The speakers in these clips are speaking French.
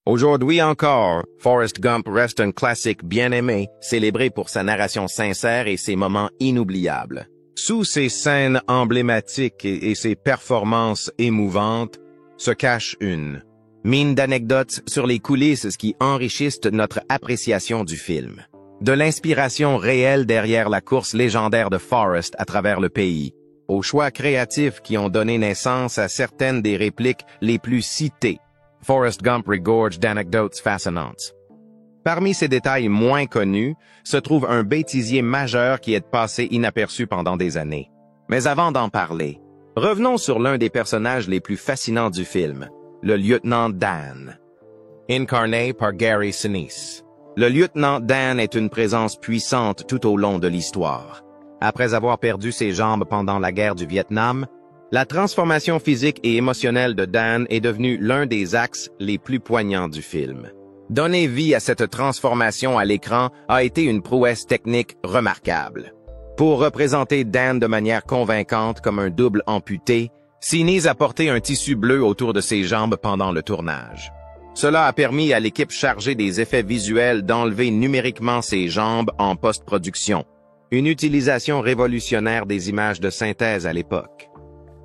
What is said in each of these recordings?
Aujourd'hui encore, Forrest Gump reste un classique bien aimé, célébré pour sa narration sincère et ses moments inoubliables. Sous ses scènes emblématiques et ses performances émouvantes se cache une mine d'anecdotes sur les coulisses qui enrichissent notre appréciation du film. De l'inspiration réelle derrière la course légendaire de Forrest à travers le pays, aux choix créatifs qui ont donné naissance à certaines des répliques les plus citées. Forrest Gump regorge d'anecdotes fascinantes. Parmi ces détails moins connus, se trouve un bêtisier majeur qui est passé inaperçu pendant des années. Mais avant d'en parler, revenons sur l'un des personnages les plus fascinants du film, le lieutenant Dan. Incarné par Gary Sinise. Le lieutenant Dan est une présence puissante tout au long de l'histoire. Après avoir perdu ses jambes pendant la guerre du Vietnam, la transformation physique et émotionnelle de Dan est devenue l'un des axes les plus poignants du film. Donner vie à cette transformation à l'écran a été une prouesse technique remarquable. Pour représenter Dan de manière convaincante comme un double amputé, Sinise a porté un tissu bleu autour de ses jambes pendant le tournage. Cela a permis à l'équipe chargée des effets visuels d'enlever numériquement ses jambes en post-production, une utilisation révolutionnaire des images de synthèse à l'époque.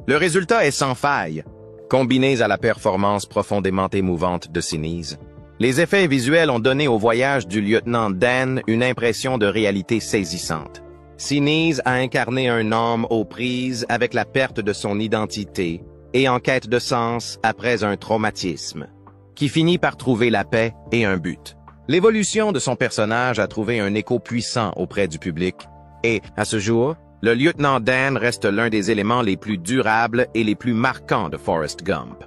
Le résultat est sans faille, combiné à la performance profondément émouvante de Sinise. Les effets visuels ont donné au voyage du lieutenant Dan une impression de réalité saisissante. Sinise a incarné un homme aux prises avec la perte de son identité et en quête de sens après un traumatisme, qui finit par trouver la paix et un but. L'évolution de son personnage a trouvé un écho puissant auprès du public et, à ce jour, le lieutenant Dan reste l'un des éléments les plus durables et les plus marquants de Forrest Gump.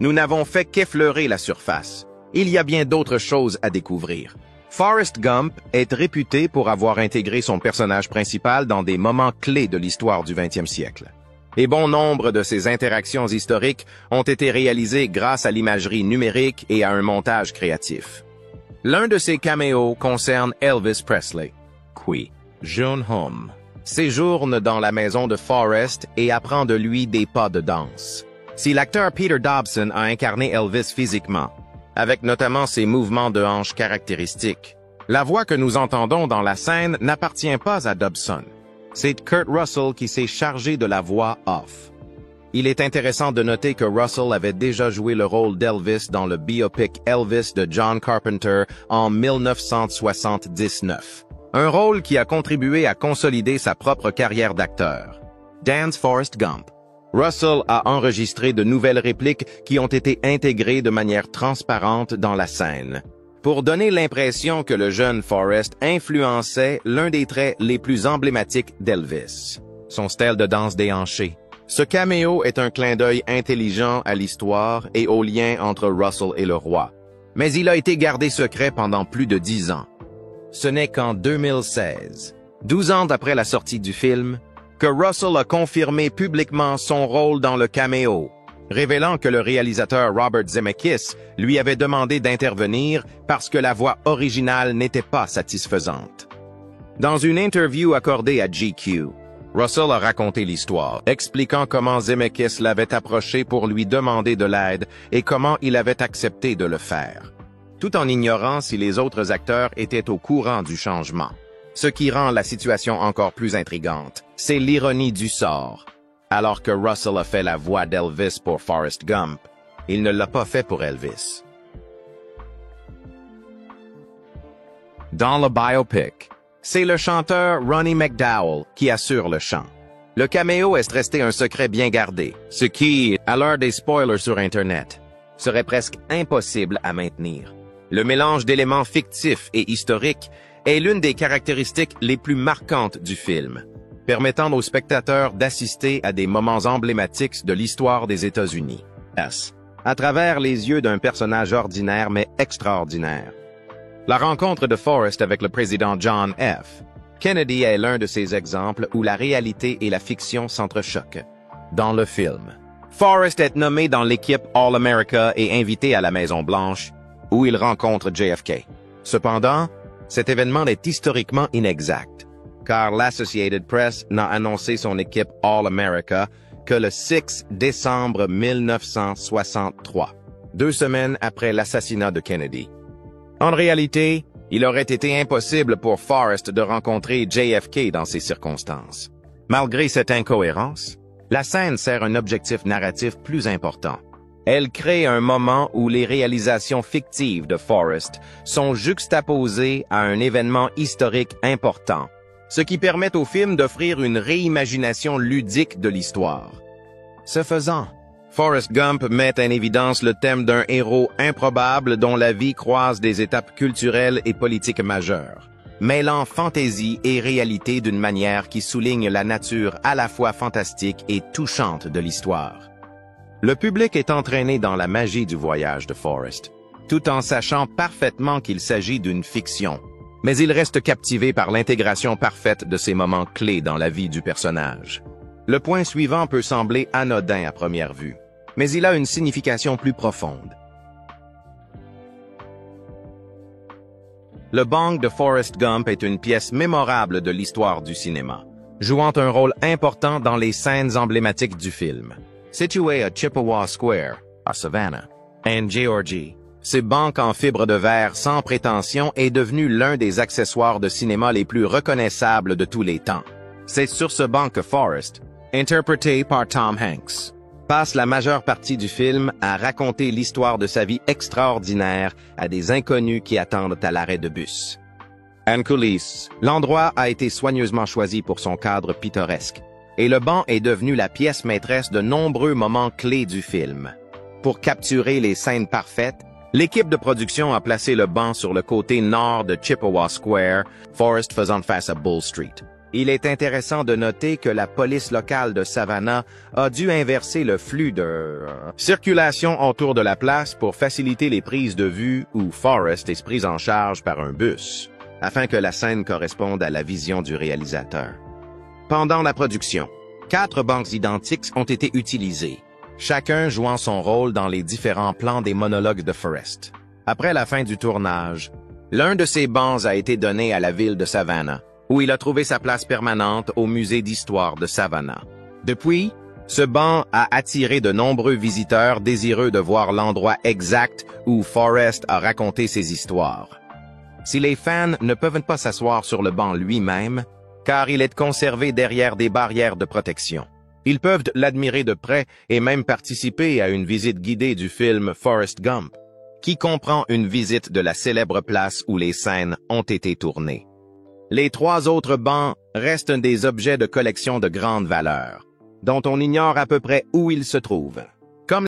Nous n'avons fait qu'effleurer la surface. Il y a bien d'autres choses à découvrir. Forrest Gump est réputé pour avoir intégré son personnage principal dans des moments clés de l'histoire du 20e siècle. Et bon nombre de ces interactions historiques ont été réalisées grâce à l'imagerie numérique et à un montage créatif. L'un de ces caméos concerne Elvis Presley, qui, jeune homme, séjourne dans la maison de Forrest et apprend de lui des pas de danse. Si l'acteur Peter Dobson a incarné Elvis physiquement, avec notamment ses mouvements de hanche caractéristiques, la voix que nous entendons dans la scène n'appartient pas à Dobson. C'est Kurt Russell qui s'est chargé de la voix off. Il est intéressant de noter que Russell avait déjà joué le rôle d'Elvis dans le biopic Elvis de John Carpenter en 1979. Un rôle qui a contribué à consolider sa propre carrière d'acteur. Dan's Forrest Gump. Russell a enregistré de nouvelles répliques qui ont été intégrées de manière transparente dans la scène, pour donner l'impression que le jeune Forrest influençait l'un des traits les plus emblématiques d'Elvis, son style de danse déhanché. Ce caméo est un clin d'œil intelligent à l'histoire et au lien entre Russell et le roi. Mais il a été gardé secret pendant plus de 10 ans. Ce n'est qu'en 2016, 12 ans après la sortie du film, que Russell a confirmé publiquement son rôle dans le caméo, révélant que le réalisateur Robert Zemeckis lui avait demandé d'intervenir parce que la voix originale n'était pas satisfaisante. Dans une interview accordée à GQ, Russell a raconté l'histoire, expliquant comment Zemeckis l'avait approché pour lui demander de l'aide et comment il avait accepté de le faire, tout en ignorant si les autres acteurs étaient au courant du changement. Ce qui rend la situation encore plus intrigante, c'est l'ironie du sort. Alors que Russell a fait la voix d'Elvis pour Forrest Gump, il ne l'a pas fait pour Elvis. Dans le biopic, c'est le chanteur Ronnie McDowell qui assure le chant. Le caméo est resté un secret bien gardé, ce qui, à l'heure des spoilers sur Internet, serait presque impossible à maintenir. Le mélange d'éléments fictifs et historiques est l'une des caractéristiques les plus marquantes du film, permettant aux spectateurs d'assister à des moments emblématiques de l'histoire des États-Unis. À travers les yeux d'un personnage ordinaire mais extraordinaire. La rencontre de Forrest avec le président John F. Kennedy est l'un de ces exemples où la réalité et la fiction s'entrechoquent. Dans le film, Forrest est nommé dans l'équipe All-America et invité à la Maison-Blanche, où il rencontre JFK. Cependant, cet événement est historiquement inexact, car l'Associated Press n'a annoncé son équipe All-America que le 6 décembre 1963, 2 semaines après l'assassinat de Kennedy. En réalité, il aurait été impossible pour Forrest de rencontrer JFK dans ces circonstances. Malgré cette incohérence, la scène sert un objectif narratif plus important. Elle crée un moment où les réalisations fictives de Forrest sont juxtaposées à un événement historique important, ce qui permet au film d'offrir une réimagination ludique de l'histoire. Ce faisant, Forrest Gump met en évidence le thème d'un héros improbable dont la vie croise des étapes culturelles et politiques majeures, mêlant fantaisie et réalité d'une manière qui souligne la nature à la fois fantastique et touchante de l'histoire. Le public est entraîné dans la magie du voyage de Forrest, tout en sachant parfaitement qu'il s'agit d'une fiction, mais il reste captivé par l'intégration parfaite de ces moments clés dans la vie du personnage. Le point suivant peut sembler anodin à première vue, mais il a une signification plus profonde. Le bang de Forrest Gump est une pièce mémorable de l'histoire du cinéma, jouant un rôle important dans les scènes emblématiques du film. Situé à Chippewa Square, à Savannah, en Géorgie, ce banc en fibre de verre sans prétention est devenu l'un des accessoires de cinéma les plus reconnaissables de tous les temps. C'est sur ce banc que Forrest, interprété par Tom Hanks, passe la majeure partie du film à raconter l'histoire de sa vie extraordinaire à des inconnus qui attendent à l'arrêt de bus. En coulisses, l'endroit a été soigneusement choisi pour son cadre pittoresque, et le banc est devenu la pièce maîtresse de nombreux moments clés du film. Pour capturer les scènes parfaites, l'équipe de production a placé le banc sur le côté nord de Chippewa Square, Forrest faisant face à Bull Street. Il est intéressant de noter que la police locale de Savannah a dû inverser le flux de circulation autour de la place pour faciliter les prises de vue où Forrest est pris en charge par un bus, afin que la scène corresponde à la vision du réalisateur. Pendant la production, 4 bancs identiques ont été utilisés, chacun jouant son rôle dans les différents plans des monologues de Forrest. Après la fin du tournage, l'un de ces bancs a été donné à la ville de Savannah, où il a trouvé sa place permanente au musée d'histoire de Savannah. Depuis, ce banc a attiré de nombreux visiteurs désireux de voir l'endroit exact où Forrest a raconté ses histoires. Si les fans ne peuvent pas s'asseoir sur le banc lui-même, car il est conservé derrière des barrières de protection, ils peuvent l'admirer de près et même participer à une visite guidée du film Forrest Gump, qui comprend une visite de la célèbre place où les scènes ont été tournées. Les 3 autres bancs restent des objets de collection de grande valeur, dont on ignore à peu près où ils se trouvent. Comme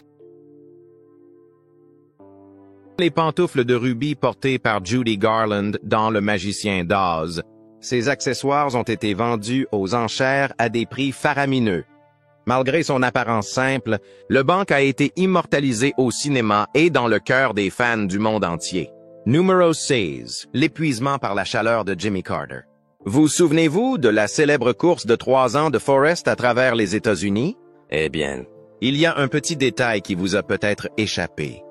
les pantoufles de rubis portées par Judy Garland dans Le Magicien d'Oz, ces accessoires ont été vendus aux enchères à des prix faramineux. Malgré son apparence simple, le banc a été immortalisé au cinéma et dans le cœur des fans du monde entier. Numéro 16. L'épuisement par la chaleur de Jimmy Carter. Vous souvenez-vous de la célèbre course de 3 ans de Forrest à travers les États-Unis? Eh bien, il y a un petit détail qui vous a peut-être échappé.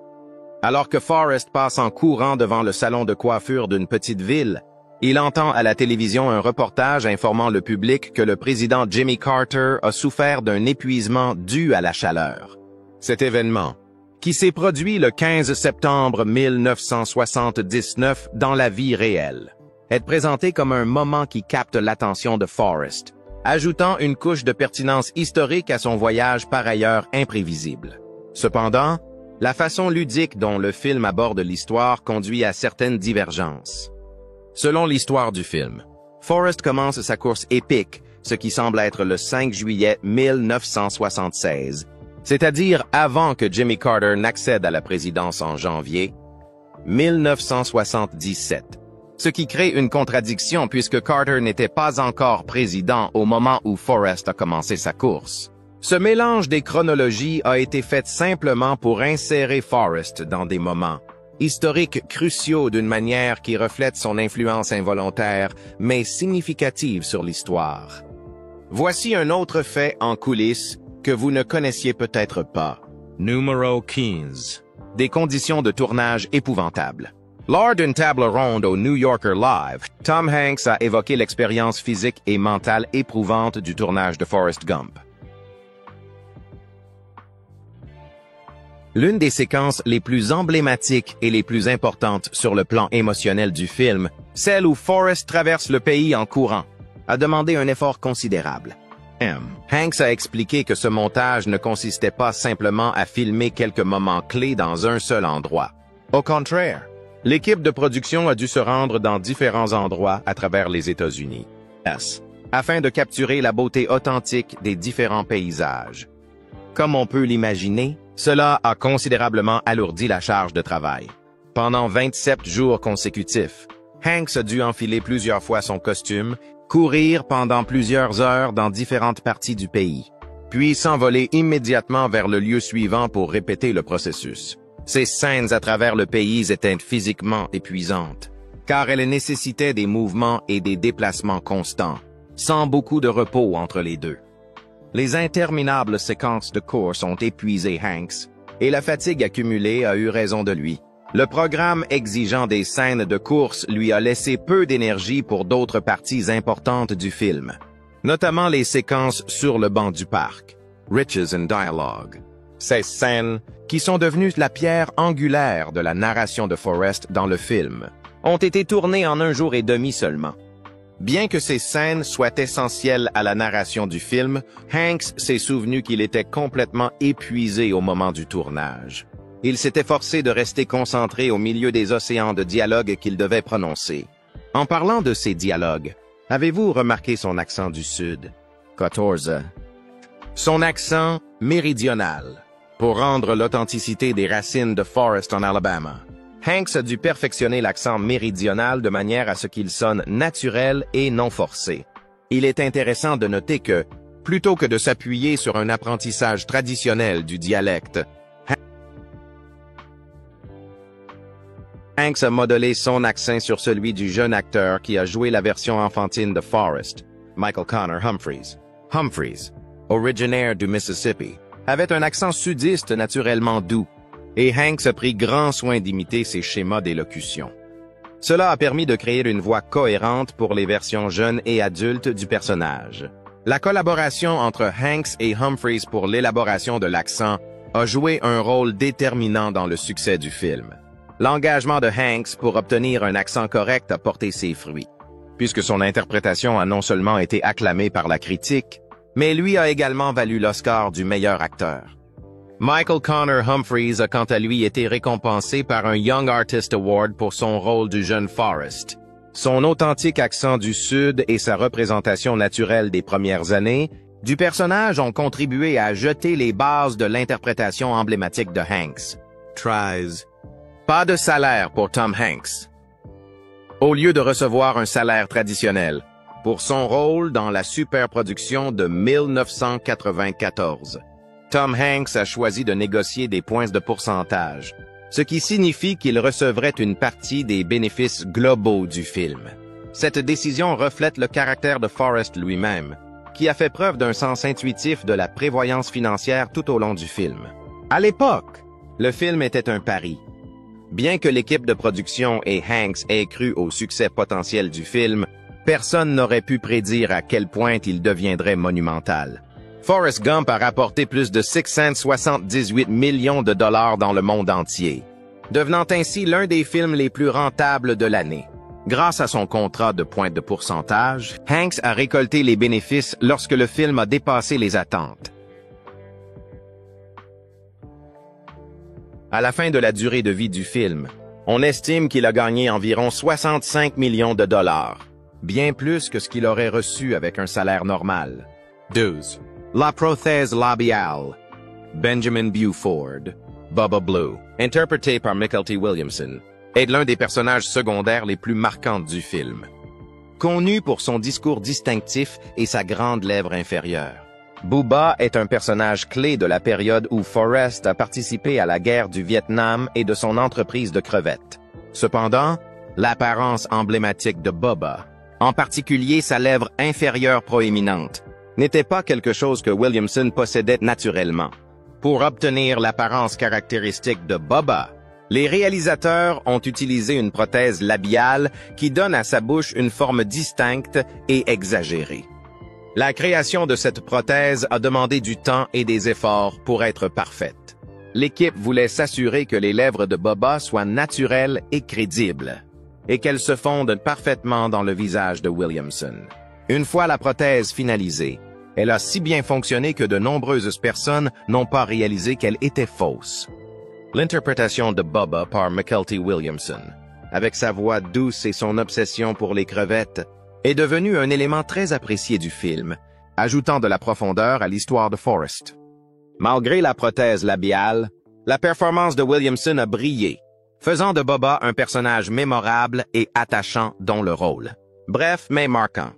Alors que Forrest passe en courant devant le salon de coiffure d'une petite ville, il entend à la télévision un reportage informant le public que le président Jimmy Carter a souffert d'un épuisement dû à la chaleur. Cet événement, qui s'est produit le 15 septembre 1979 dans la vie réelle, est présenté comme un moment qui capte l'attention de Forrest, ajoutant une couche de pertinence historique à son voyage par ailleurs imprévisible. Cependant, la façon ludique dont le film aborde l'histoire conduit à certaines divergences. Selon l'histoire du film, Forrest commence sa course épique, ce qui semble être le 5 juillet 1976, c'est-à-dire avant que Jimmy Carter n'accède à la présidence en janvier 1977, ce qui crée une contradiction puisque Carter n'était pas encore président au moment où Forrest a commencé sa course. Ce mélange des chronologies a été fait simplement pour insérer Forrest dans des moments historiques cruciaux d'une manière qui reflète son influence involontaire, mais significative sur l'histoire. Voici un autre fait en coulisses que vous ne connaissiez peut-être pas. Numéro 15. Des conditions de tournage épouvantables. Lors d'une table ronde au New Yorker Live, Tom Hanks a évoqué l'expérience physique et mentale éprouvante du tournage de Forrest Gump. L'une des séquences les plus emblématiques et les plus importantes sur le plan émotionnel du film, celle où Forrest traverse le pays en courant, a demandé un effort considérable. Hanks a expliqué que ce montage ne consistait pas simplement à filmer quelques moments clés dans un seul endroit. Au contraire, l'équipe de production a dû se rendre dans différents endroits à travers les États-Unis, afin de capturer la beauté authentique des différents paysages. Comme on peut l'imaginer, cela a considérablement alourdi la charge de travail. Pendant 27 jours consécutifs, Hanks a dû enfiler plusieurs fois son costume, courir pendant plusieurs heures dans différentes parties du pays, puis s'envoler immédiatement vers le lieu suivant pour répéter le processus. Ces scènes à travers le pays étaient physiquement épuisantes, car elles nécessitaient des mouvements et des déplacements constants, sans beaucoup de repos entre les deux. Les interminables séquences de course ont épuisé Hanks, et la fatigue accumulée a eu raison de lui. Le programme exigeant des scènes de course lui a laissé peu d'énergie pour d'autres parties importantes du film, notamment les séquences sur le banc du parc, Riches and Dialogue. Ces scènes, qui sont devenues la pierre angulaire de la narration de Forrest dans le film, ont été tournées en 1 jour et demi seulement. Bien que ces scènes soient essentielles à la narration du film, Hanks s'est souvenu qu'il était complètement épuisé au moment du tournage. Il s'était forcé de rester concentré au milieu des océans de dialogues qu'il devait prononcer. En parlant de ces dialogues, avez-vous remarqué son accent du Sud? 14. Son accent méridional, pour rendre l'authenticité des racines de Forrest en Alabama. Hanks a dû perfectionner l'accent méridional de manière à ce qu'il sonne naturel et non forcé. Il est intéressant de noter que, plutôt que de s'appuyer sur un apprentissage traditionnel du dialecte, Hanks a modelé son accent sur celui du jeune acteur qui a joué la version enfantine de Forrest, Michael Connor Humphreys. Humphreys, originaire du Mississippi, avait un accent sudiste naturellement doux, et Hanks a pris grand soin d'imiter ses schémas d'élocution. Cela a permis de créer une voix cohérente pour les versions jeunes et adultes du personnage. La collaboration entre Hanks et Humphreys pour l'élaboration de l'accent a joué un rôle déterminant dans le succès du film. L'engagement de Hanks pour obtenir un accent correct a porté ses fruits, puisque son interprétation a non seulement été acclamée par la critique, mais lui a également valu l'Oscar du meilleur acteur. Michael Connor Humphreys a quant à lui été récompensé par un Young Artist Award pour son rôle du jeune Forrest. Son authentique accent du Sud et sa représentation naturelle des premières années du personnage ont contribué à jeter les bases de l'interprétation emblématique de Hanks. Tries. Pas de salaire pour Tom Hanks. Au lieu de recevoir un salaire traditionnel, pour son rôle dans la superproduction de 1994, Tom Hanks a choisi de négocier des points de pourcentage, ce qui signifie qu'il recevrait une partie des bénéfices globaux du film. Cette décision reflète le caractère de Forrest lui-même, qui a fait preuve d'un sens intuitif de la prévoyance financière tout au long du film. À l'époque, le film était un pari. Bien que l'équipe de production et Hanks aient cru au succès potentiel du film, personne n'aurait pu prédire à quel point il deviendrait monumental. Forrest Gump a rapporté plus de 678 millions de dollars dans le monde entier, devenant ainsi l'un des films les plus rentables de l'année. Grâce à son contrat de points de pourcentage, Hanks a récolté les bénéfices lorsque le film a dépassé les attentes. À la fin de la durée de vie du film, on estime qu'il a gagné environ 65 millions de dollars, bien plus que ce qu'il aurait reçu avec un salaire normal. 12. La prothèse labiale. Benjamin Buford, Bubba Blue, interprété par Michael T. Williamson, est l'un des personnages secondaires les plus marquants du film. Connu pour son discours distinctif et sa grande lèvre inférieure, Bubba est un personnage clé de la période où Forrest a participé à la guerre du Vietnam et de son entreprise de crevettes. Cependant, l'apparence emblématique de Bubba, en particulier sa lèvre inférieure proéminente, n'était pas quelque chose que Williamson possédait naturellement. Pour obtenir l'apparence caractéristique de Bubba, les réalisateurs ont utilisé une prothèse labiale qui donne à sa bouche une forme distincte et exagérée. La création de cette prothèse a demandé du temps et des efforts pour être parfaite. L'équipe voulait s'assurer que les lèvres de Bubba soient naturelles et crédibles, et qu'elles se fondent parfaitement dans le visage de Williamson. Une fois la prothèse finalisée, elle a si bien fonctionné que de nombreuses personnes n'ont pas réalisé qu'elle était fausse. L'interprétation de Bubba par Mykelti Williamson, avec sa voix douce et son obsession pour les crevettes, est devenue un élément très apprécié du film, ajoutant de la profondeur à l'histoire de Forrest. Malgré la prothèse labiale, la performance de Williamson a brillé, faisant de Bubba un personnage mémorable et attachant dans le rôle. Bref, mais marquant,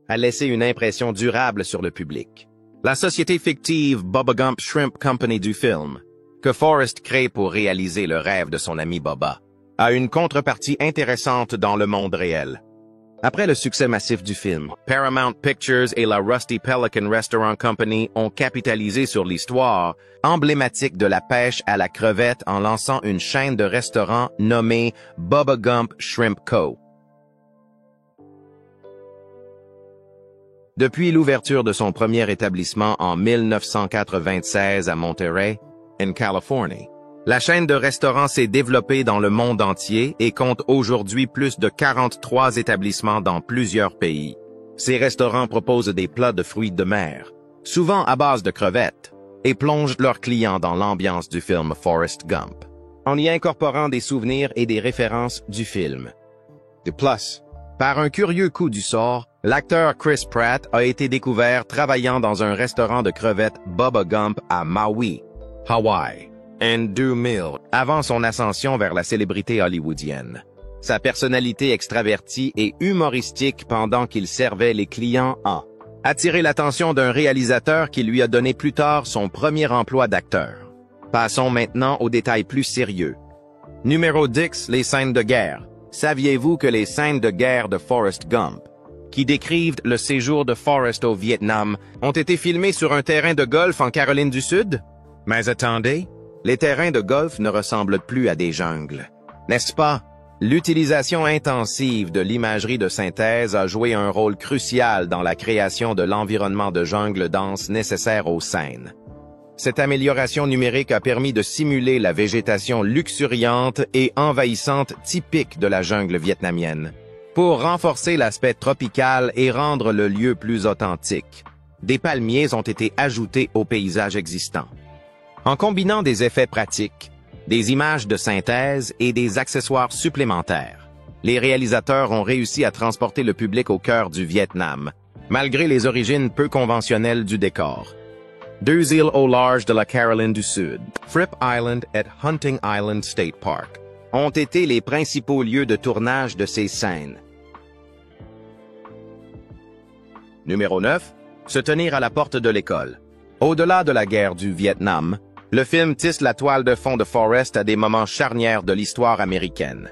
a laissé une impression durable sur le public. La société fictive Bubba Gump Shrimp Company du film, que Forrest crée pour réaliser le rêve de son ami Bubba, a une contrepartie intéressante dans le monde réel. Après le succès massif du film, Paramount Pictures et la Rusty Pelican Restaurant Company ont capitalisé sur l'histoire emblématique de la pêche à la crevette en lançant une chaîne de restaurants nommée Bubba Gump Shrimp Co. Depuis l'ouverture de son premier établissement en 1996 à Monterey, en Californie, la chaîne de restaurants s'est développée dans le monde entier et compte aujourd'hui plus de 43 établissements dans plusieurs pays. Ces restaurants proposent des plats de fruits de mer, souvent à base de crevettes, et plongent leurs clients dans l'ambiance du film Forrest Gump, en y incorporant des souvenirs et des références du film. De plus, par un curieux coup du sort, l'acteur Chris Pratt a été découvert travaillant dans un restaurant de crevettes Bubba Gump à Maui, Hawaï, en 2000, avant son ascension vers la célébrité hollywoodienne. Sa personnalité extravertie et humoristique pendant qu'il servait les clients a attiré l'attention d'un réalisateur qui lui a donné plus tard son premier emploi d'acteur. Passons maintenant aux détails plus sérieux. Numéro 10, les scènes de guerre. Saviez-vous que les scènes de guerre de Forrest Gump, qui décrivent le séjour de Forrest au Vietnam, ont été filmées sur un terrain de golf en Caroline du Sud? Mais attendez, les terrains de golf ne ressemblent plus à des jungles. N'est-ce pas? L'utilisation intensive de l'imagerie de synthèse a joué un rôle crucial dans la création de l'environnement de jungle dense nécessaire aux scènes. Cette amélioration numérique a permis de simuler la végétation luxuriante et envahissante typique de la jungle vietnamienne. Pour renforcer l'aspect tropical et rendre le lieu plus authentique, des palmiers ont été ajoutés au paysage existant. En combinant des effets pratiques, des images de synthèse et des accessoires supplémentaires, les réalisateurs ont réussi à transporter le public au cœur du Vietnam, malgré les origines peu conventionnelles du décor. Deux îles au large de la Caroline du Sud, Fripp Island et Hunting Island State Park, ont été les principaux lieux de tournage de ces scènes. Numéro 9. Se tenir à la porte de l'école. Au-delà de la guerre du Vietnam, le film tisse la toile de fond de Forrest à des moments charnières de l'histoire américaine.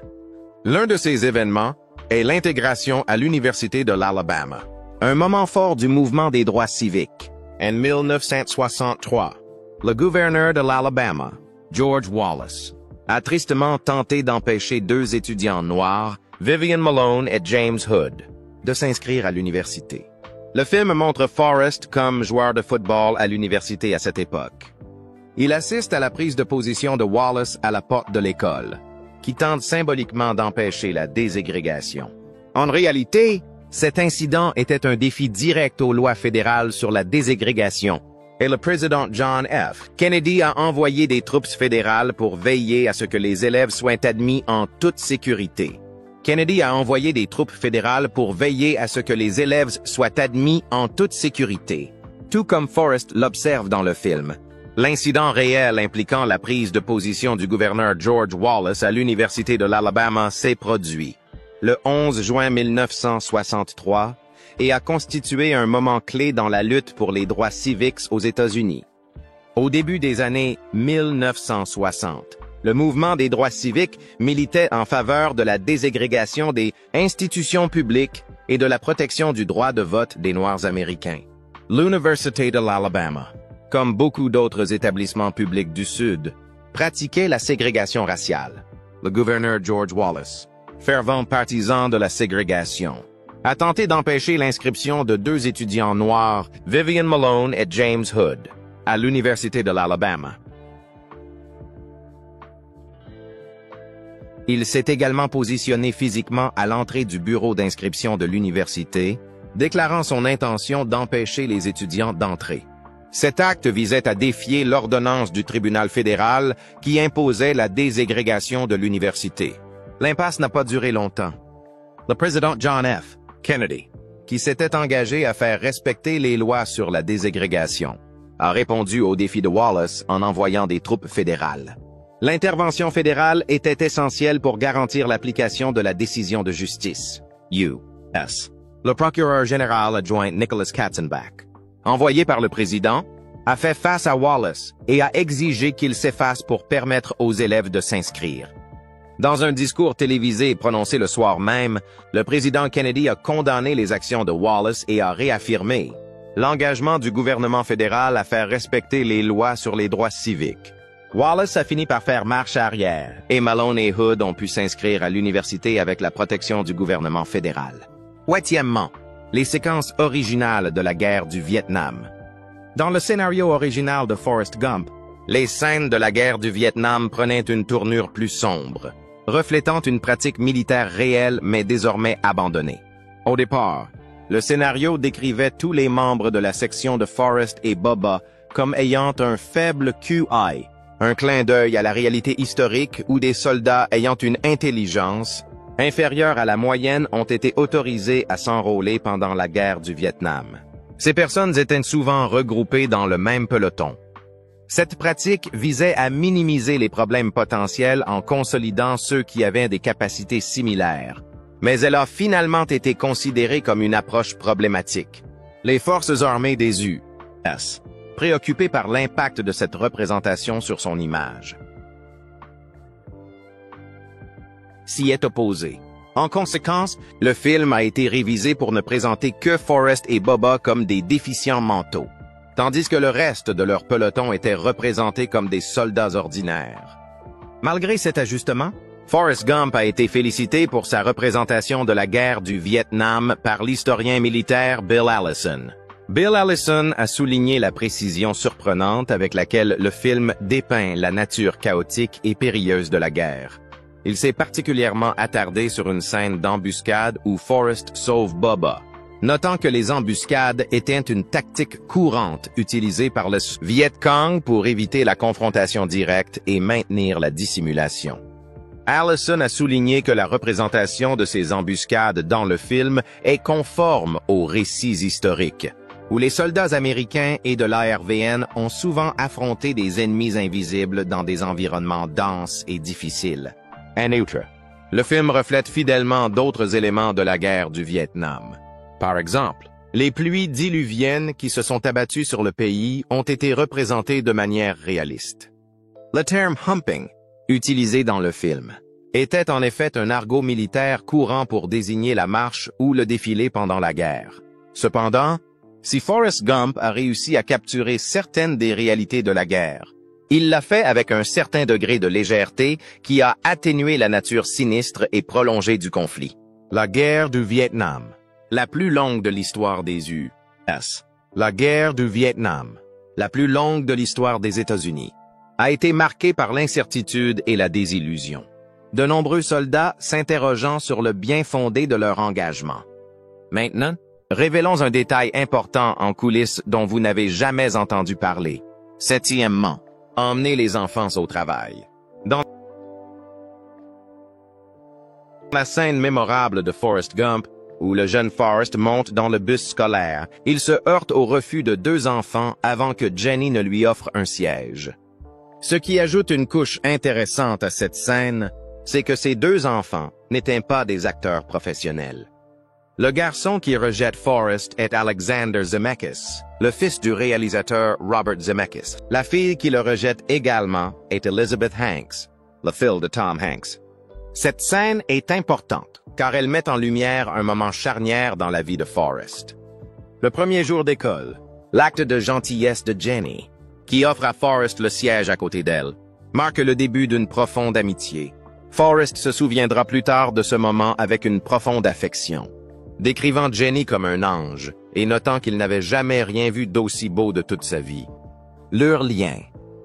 L'un de ces événements est l'intégration à l'Université de l'Alabama, un moment fort du mouvement des droits civiques. En 1963, le gouverneur de l'Alabama, George Wallace, a tristement tenté d'empêcher deux étudiants noirs, Vivian Malone et James Hood, de s'inscrire à l'université. Le film montre Forrest comme joueur de football à l'université à cette époque. Il assiste à la prise de position de Wallace à la porte de l'école, qui tente symboliquement d'empêcher la déségrégation. En réalité, cet incident était un défi direct aux lois fédérales sur la déségrégation, et le président John F. Kennedy a envoyé des troupes fédérales pour veiller à ce que les élèves soient admis en toute sécurité. Kennedy a envoyé des troupes fédérales pour veiller à ce que les élèves soient admis en toute sécurité, tout comme Forrest l'observe dans le film. L'incident réel impliquant la prise de position du gouverneur George Wallace à l'Université de l'Alabama s'est produit le 11 juin 1963 et a constitué un moment clé dans la lutte pour les droits civiques aux États-Unis. Au début des années 1960, le mouvement des droits civiques militait en faveur de la déségrégation des institutions publiques et de la protection du droit de vote des Noirs américains. L'Université de l'Alabama, comme beaucoup d'autres établissements publics du Sud, pratiquait la ségrégation raciale. Le gouverneur George Wallace, fervent partisan de la ségrégation, a tenté d'empêcher l'inscription de deux étudiants noirs, Vivian Malone et James Hood, à l'Université de l'Alabama. Il s'est également positionné physiquement à l'entrée du bureau d'inscription de l'université, déclarant son intention d'empêcher les étudiants d'entrer. Cet acte visait à défier l'ordonnance du tribunal fédéral qui imposait la déségrégation de l'université. L'impasse n'a pas duré longtemps. Le président John F. Kennedy, qui s'était engagé à faire respecter les lois sur la déségrégation, a répondu au défi de Wallace en envoyant des troupes fédérales. L'intervention fédérale était essentielle pour garantir l'application de la décision de justice, U.S. Le procureur général adjoint Nicholas Katzenbach, envoyé par le président, a fait face à Wallace et a exigé qu'il s'efface pour permettre aux élèves de s'inscrire. Dans un discours télévisé prononcé le soir même, le président Kennedy a condamné les actions de Wallace et a réaffirmé l'engagement du gouvernement fédéral à faire respecter les lois sur les droits civiques. Wallace a fini par faire marche arrière, et Malone et Hood ont pu s'inscrire à l'université avec la protection du gouvernement fédéral. Huitièmement, les séquences originales de la guerre du Vietnam. Dans le scénario original de Forrest Gump, les scènes de la guerre du Vietnam prenaient une tournure plus sombre, reflétant une pratique militaire réelle mais désormais abandonnée. Au départ, le scénario décrivait tous les membres de la section de Forrest et Bubba comme ayant un faible QI, un clin d'œil à la réalité historique où des soldats ayant une intelligence inférieure à la moyenne ont été autorisés à s'enrôler pendant la guerre du Vietnam. Ces personnes étaient souvent regroupées dans le même peloton. Cette pratique visait à minimiser les problèmes potentiels en consolidant ceux qui avaient des capacités similaires, mais elle a finalement été considérée comme une approche problématique. Les forces armées des U.S. préoccupées par l'impact de cette représentation sur son image, s'y est opposé. En conséquence, le film a été révisé pour ne présenter que Forrest et Bubba comme des déficients mentaux, tandis que le reste de leur peloton était représenté comme des soldats ordinaires. Malgré cet ajustement, Forrest Gump a été félicité pour sa représentation de la guerre du Vietnam par l'historien militaire Bill Allison. Bill Allison a souligné la précision surprenante avec laquelle le film dépeint la nature chaotique et périlleuse de la guerre. Il s'est particulièrement attardé sur une scène d'embuscade où Forrest sauve Bubba, notant que les embuscades étaient une tactique courante utilisée par le Viet Cong pour éviter la confrontation directe et maintenir la dissimulation. Allison a souligné que la représentation de ces embuscades dans le film est conforme aux récits historiques, où les soldats américains et de l'ARVN ont souvent affronté des ennemis invisibles dans des environnements denses et difficiles. En outre, le film reflète fidèlement d'autres éléments de la guerre du Vietnam. Par exemple, les pluies diluviennes qui se sont abattues sur le pays ont été représentées de manière réaliste. Le terme « humping », utilisé dans le film, était en effet un argot militaire courant pour désigner la marche ou le défilé pendant la guerre. Cependant, si Forrest Gump a réussi à capturer certaines des réalités de la guerre, il l'a fait avec un certain degré de légèreté qui a atténué la nature sinistre et prolongée du conflit. La guerre du Vietnam, la plus longue de l'histoire des U.S. La guerre du Vietnam, la plus longue de l'histoire des États-Unis, a été marquée par l'incertitude et la désillusion. De nombreux soldats s'interrogeant sur le bien fondé de leur engagement. Maintenant, révélons un détail important en coulisses dont vous n'avez jamais entendu parler. Septièmement, emmener les enfants au travail. Dans la scène mémorable de Forrest Gump, où le jeune Forrest monte dans le bus scolaire, il se heurte au refus de 2 enfants avant que Jenny ne lui offre un siège. Ce qui ajoute une couche intéressante à cette scène, c'est que ces 2 enfants n'étaient pas des acteurs professionnels. Le garçon qui rejette Forrest est Alexander Zemeckis, le fils du réalisateur Robert Zemeckis. La fille qui le rejette également est Elizabeth Hanks, le fils de Tom Hanks. Cette scène est importante, car elle met en lumière un moment charnière dans la vie de Forrest. Le premier jour d'école, l'acte de gentillesse de Jenny, qui offre à Forrest le siège à côté d'elle, marque le début d'une profonde amitié. Forrest se souviendra plus tard de ce moment avec une profonde affection, décrivant Jenny comme un ange et notant qu'il n'avait jamais rien vu d'aussi beau de toute sa vie. Leur lien,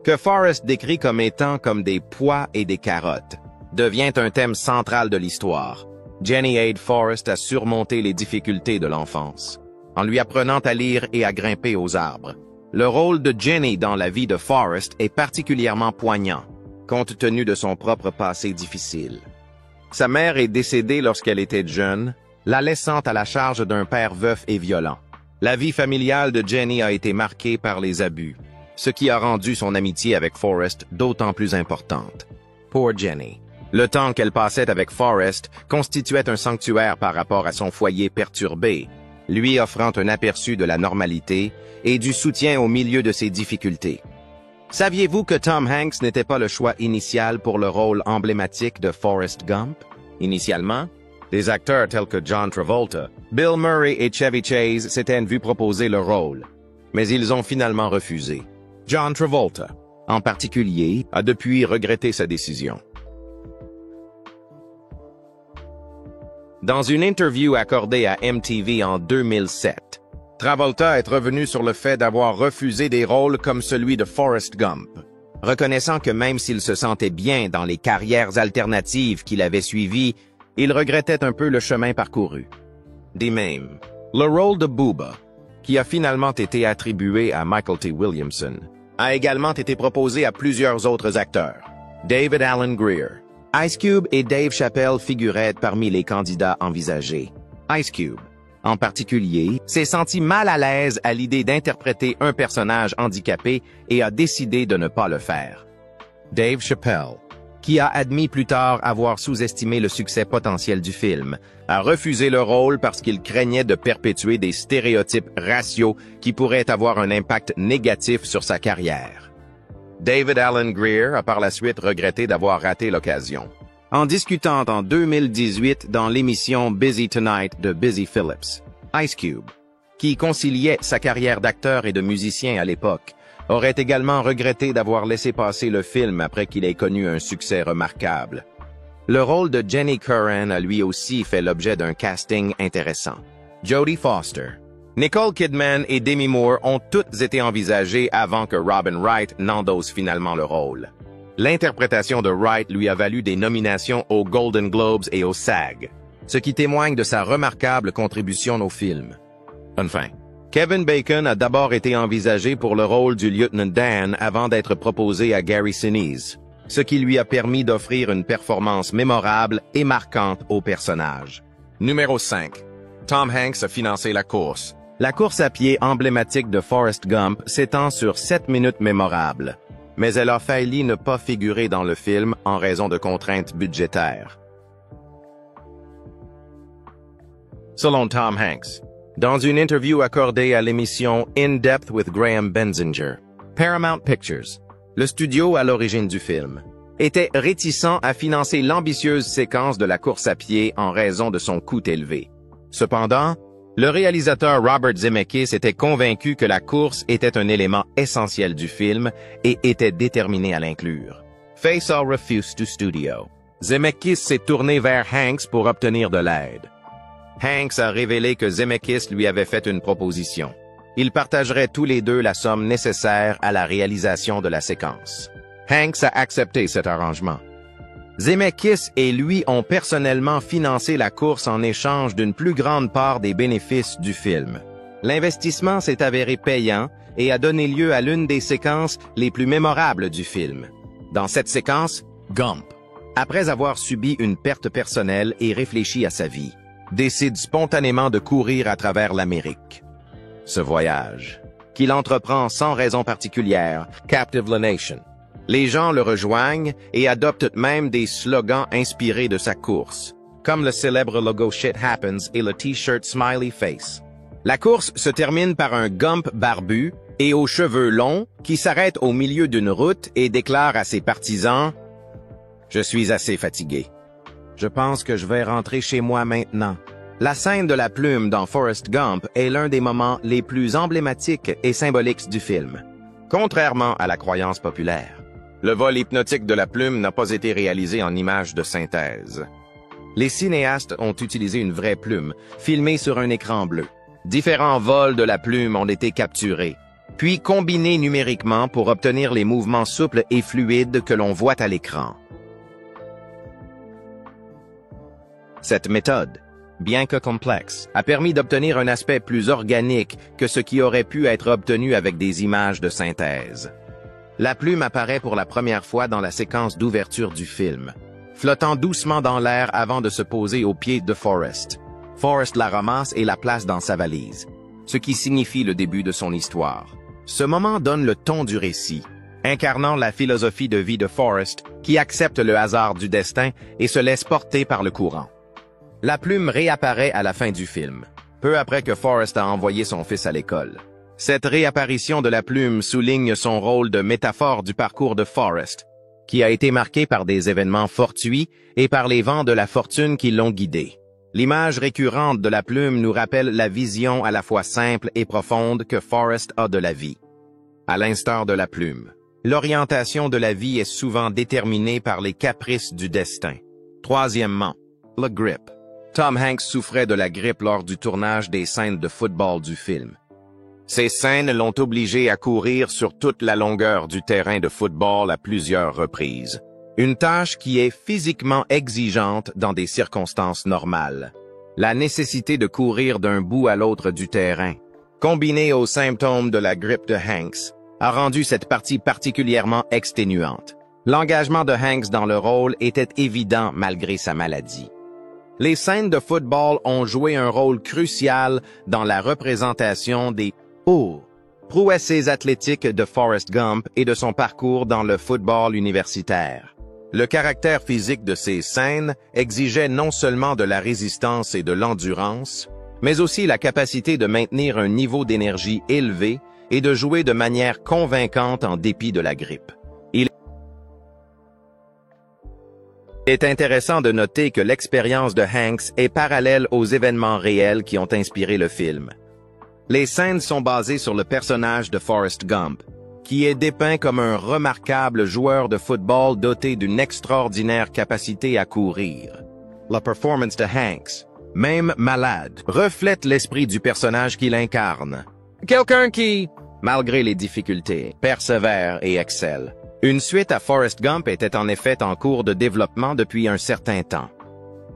que Forrest décrit comme étant comme des pois et des carottes, devient un thème central de l'histoire. Jenny aide Forrest à surmonter les difficultés de l'enfance, en lui apprenant à lire et à grimper aux arbres. Le rôle de Jenny dans la vie de Forrest est particulièrement poignant, compte tenu de son propre passé difficile. Sa mère est décédée lorsqu'elle était jeune, la laissant à la charge d'un père veuf et violent. La vie familiale de Jenny a été marquée par les abus, ce qui a rendu son amitié avec Forrest d'autant plus importante. Pour Jenny, le temps qu'elle passait avec Forrest constituait un sanctuaire par rapport à son foyer perturbé, lui offrant un aperçu de la normalité et du soutien au milieu de ses difficultés. Saviez-vous que Tom Hanks n'était pas le choix initial pour le rôle emblématique de Forrest Gump? Initialement, des acteurs tels que John Travolta, Bill Murray et Chevy Chase s'étaient vus proposer le rôle, mais ils ont finalement refusé. John Travolta, en particulier, a depuis regretté sa décision. Dans une interview accordée à MTV en 2007, Travolta est revenu sur le fait d'avoir refusé des rôles comme celui de Forrest Gump, reconnaissant que même s'il se sentait bien dans les carrières alternatives qu'il avait suivies, il regrettait un peu le chemin parcouru. De même, le rôle de Booba, qui a finalement été attribué à Michael T. Williamson, a également été proposé à plusieurs autres acteurs. David Alan Grier, Ice Cube et Dave Chappelle figuraient parmi les candidats envisagés. Ice Cube, en particulier, s'est senti mal à l'aise à l'idée d'interpréter un personnage handicapé et a décidé de ne pas le faire. Dave Chappelle, qui a admis plus tard avoir sous-estimé le succès potentiel du film, a refusé le rôle parce qu'il craignait de perpétuer des stéréotypes raciaux qui pourraient avoir un impact négatif sur sa carrière. David Alan Grier a par la suite regretté d'avoir raté l'occasion. En discutant en 2018 dans l'émission Busy Tonight de Busy Phillips, Ice Cube, qui conciliait sa carrière d'acteur et de musicien à l'époque, aurait également regretté d'avoir laissé passer le film après qu'il ait connu un succès remarquable. Le rôle de Jenny Curran a lui aussi fait l'objet d'un casting intéressant. Jodie Foster, Nicole Kidman et Demi Moore ont toutes été envisagées avant que Robin Wright n'endosse finalement le rôle. L'interprétation de Wright lui a valu des nominations aux Golden Globes et au SAG, ce qui témoigne de sa remarquable contribution au film. Enfin, Kevin Bacon a d'abord été envisagé pour le rôle du lieutenant Dan avant d'être proposé à Gary Sinise, ce qui lui a permis d'offrir une performance mémorable et marquante au personnage. Numéro 5. Tom Hanks a financé la course. La course à pied emblématique de Forrest Gump s'étend sur 7 minutes mémorables, mais elle a failli ne pas figurer dans le film en raison de contraintes budgétaires. Selon Tom Hanks, dans une interview accordée à l'émission In Depth with Graham Benzinger, Paramount Pictures, le studio à l'origine du film, était réticent à financer l'ambitieuse séquence de la course à pied en raison de son coût élevé. Cependant, le réalisateur Robert Zemeckis était convaincu que la course était un élément essentiel du film et était déterminé à l'inclure. Face all refused to studio. Zemeckis s'est tourné vers Hanks pour obtenir de l'aide. Hanks a révélé que Zemeckis lui avait fait une proposition. Ils partageraient tous les deux la somme nécessaire à la réalisation de la séquence. Hanks a accepté cet arrangement. Zemeckis et lui ont personnellement financé la course en échange d'une plus grande part des bénéfices du film. L'investissement s'est avéré payant et a donné lieu à l'une des séquences les plus mémorables du film. Dans cette séquence, Gump, après avoir subi une perte personnelle et réfléchi à sa vie, décide spontanément de courir à travers l'Amérique. Ce voyage, qu'il entreprend sans raison particulière, captive la nation. Les gens le rejoignent et adoptent même des slogans inspirés de sa course, comme le célèbre logo Shit Happens et le t-shirt Smiley Face. La course se termine par un Gump barbu et aux cheveux longs qui s'arrête au milieu d'une route et déclare à ses partisans « Je suis assez fatigué. Je pense que je vais rentrer chez moi maintenant. » La scène de la plume dans Forrest Gump est l'un des moments les plus emblématiques et symboliques du film, contrairement à la croyance populaire. Le vol hypnotique de la plume n'a pas été réalisé en images de synthèse. Les cinéastes ont utilisé une vraie plume, filmée sur un écran bleu. Différents vols de la plume ont été capturés, puis combinés numériquement pour obtenir les mouvements souples et fluides que l'on voit à l'écran. Cette méthode, bien que complexe, a permis d'obtenir un aspect plus organique que ce qui aurait pu être obtenu avec des images de synthèse. La plume apparaît pour la première fois dans la séquence d'ouverture du film, flottant doucement dans l'air avant de se poser aux pieds de Forrest. Forrest la ramasse et la place dans sa valise, ce qui signifie le début de son histoire. Ce moment donne le ton du récit, incarnant la philosophie de vie de Forrest qui accepte le hasard du destin et se laisse porter par le courant. La plume réapparaît à la fin du film, peu après que Forrest a envoyé son fils à l'école. Cette réapparition de la plume souligne son rôle de métaphore du parcours de Forrest, qui a été marqué par des événements fortuits et par les vents de la fortune qui l'ont guidé. L'image récurrente de la plume nous rappelle la vision à la fois simple et profonde que Forrest a de la vie. À l'instar de la plume, l'orientation de la vie est souvent déterminée par les caprices du destin. Troisièmement, le grip. Tom Hanks souffrait de la grippe lors du tournage des scènes de football du film. Ces scènes l'ont obligé à courir sur toute la longueur du terrain de football à plusieurs reprises. Une tâche qui est physiquement exigeante dans des circonstances normales. La nécessité de courir d'un bout à l'autre du terrain, combinée aux symptômes de la grippe de Hanks, a rendu cette partie particulièrement exténuante. L'engagement de Hanks dans le rôle était évident malgré sa maladie. Les scènes de football ont joué un rôle crucial dans la représentation des prouesses athlétiques de Forrest Gump et de son parcours dans le football universitaire. Le caractère physique de ces scènes exigeait non seulement de la résistance et de l'endurance, mais aussi la capacité de maintenir un niveau d'énergie élevé et de jouer de manière convaincante en dépit de la grippe. Il est intéressant de noter que l'expérience de Hanks est parallèle aux événements réels qui ont inspiré le film. Les scènes sont basées sur le personnage de Forrest Gump, qui est dépeint comme un remarquable joueur de football doté d'une extraordinaire capacité à courir. La performance de Hanks, même malade, reflète l'esprit du personnage qu'il incarne. Quelqu'un qui, malgré les difficultés, persévère et excelle. Une suite à Forrest Gump était en effet en cours de développement depuis un certain temps.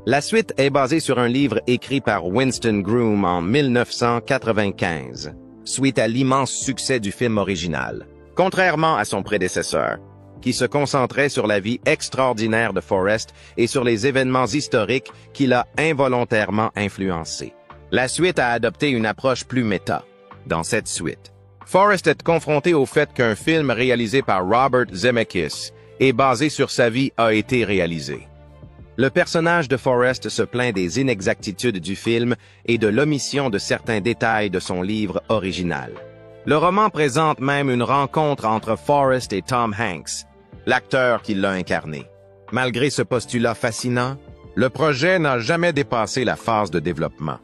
La suite est basée sur un livre écrit par Winston Groom en 1995, suite à l'immense succès du film original, contrairement à son prédécesseur, qui se concentrait sur la vie extraordinaire de Forrest et sur les événements historiques qu'il a involontairement influencés. La suite a adopté une approche plus méta. Dans cette suite, Forrest est confronté au fait qu'un film réalisé par Robert Zemeckis et basé sur sa vie a été réalisé. Le personnage de Forrest se plaint des inexactitudes du film et de l'omission de certains détails de son livre original. Le roman présente même une rencontre entre Forrest et Tom Hanks, l'acteur qui l'a incarné. Malgré ce postulat fascinant, le projet n'a jamais dépassé la phase de développement.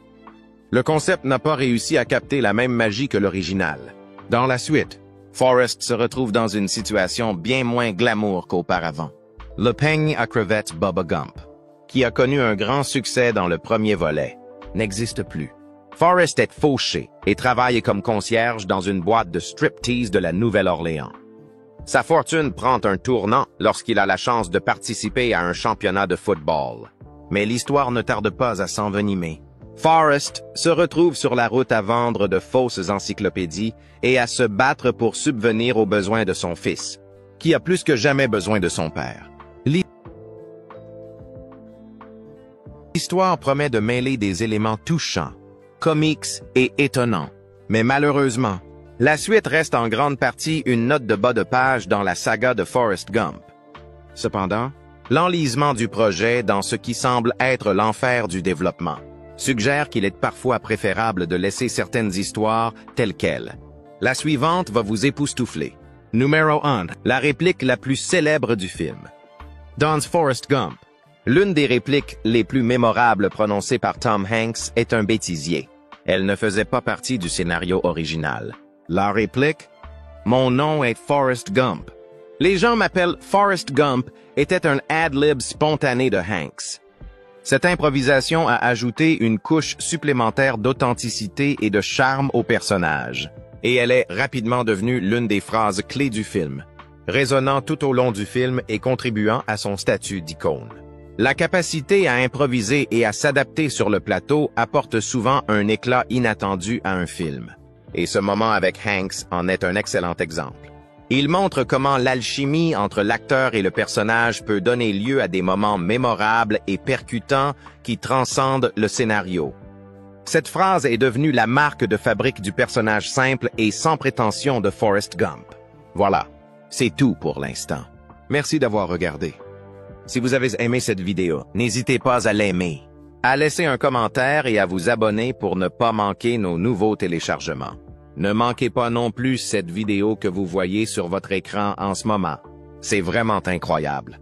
Le concept n'a pas réussi à capter la même magie que l'original. Dans la suite, Forrest se retrouve dans une situation bien moins glamour qu'auparavant. Le peigne à crevettes Bubba Gump, qui a connu un grand succès dans le premier volet, n'existe plus. Forrest est fauché et travaille comme concierge dans une boîte de striptease de la Nouvelle-Orléans. Sa fortune prend un tournant lorsqu'il a la chance de participer à un championnat de football. Mais l'histoire ne tarde pas à s'envenimer. Forrest se retrouve sur la route à vendre de fausses encyclopédies et à se battre pour subvenir aux besoins de son fils, qui a plus que jamais besoin de son père. L'histoire promet de mêler des éléments touchants, comiques et étonnants. Mais malheureusement, la suite reste en grande partie une note de bas de page dans la saga de Forrest Gump. Cependant, l'enlisement du projet dans ce qui semble être l'enfer du développement suggère qu'il est parfois préférable de laisser certaines histoires telles quelles. La suivante va vous époustoufler. Numéro 1. La réplique la plus célèbre du film. Dans Forrest Gump, l'une des répliques les plus mémorables prononcées par Tom Hanks est un bêtisier. Elle ne faisait pas partie du scénario original. La réplique « Mon nom est Forrest Gump. Les gens m'appellent Forrest Gump » était un ad-lib spontané de Hanks. Cette improvisation a ajouté une couche supplémentaire d'authenticité et de charme au personnage, et elle est rapidement devenue l'une des phrases clés du film, résonnant tout au long du film et contribuant à son statut d'icône. La capacité à improviser et à s'adapter sur le plateau apporte souvent un éclat inattendu à un film. Et ce moment avec Hanks en est un excellent exemple. Il montre comment l'alchimie entre l'acteur et le personnage peut donner lieu à des moments mémorables et percutants qui transcendent le scénario. Cette phrase est devenue la marque de fabrique du personnage simple et sans prétention de Forrest Gump. Voilà, c'est tout pour l'instant. Merci d'avoir regardé. Si vous avez aimé cette vidéo, n'hésitez pas à l'aimer, à laisser un commentaire et à vous abonner pour ne pas manquer nos nouveaux téléchargements. Ne manquez pas non plus cette vidéo que vous voyez sur votre écran en ce moment. C'est vraiment incroyable.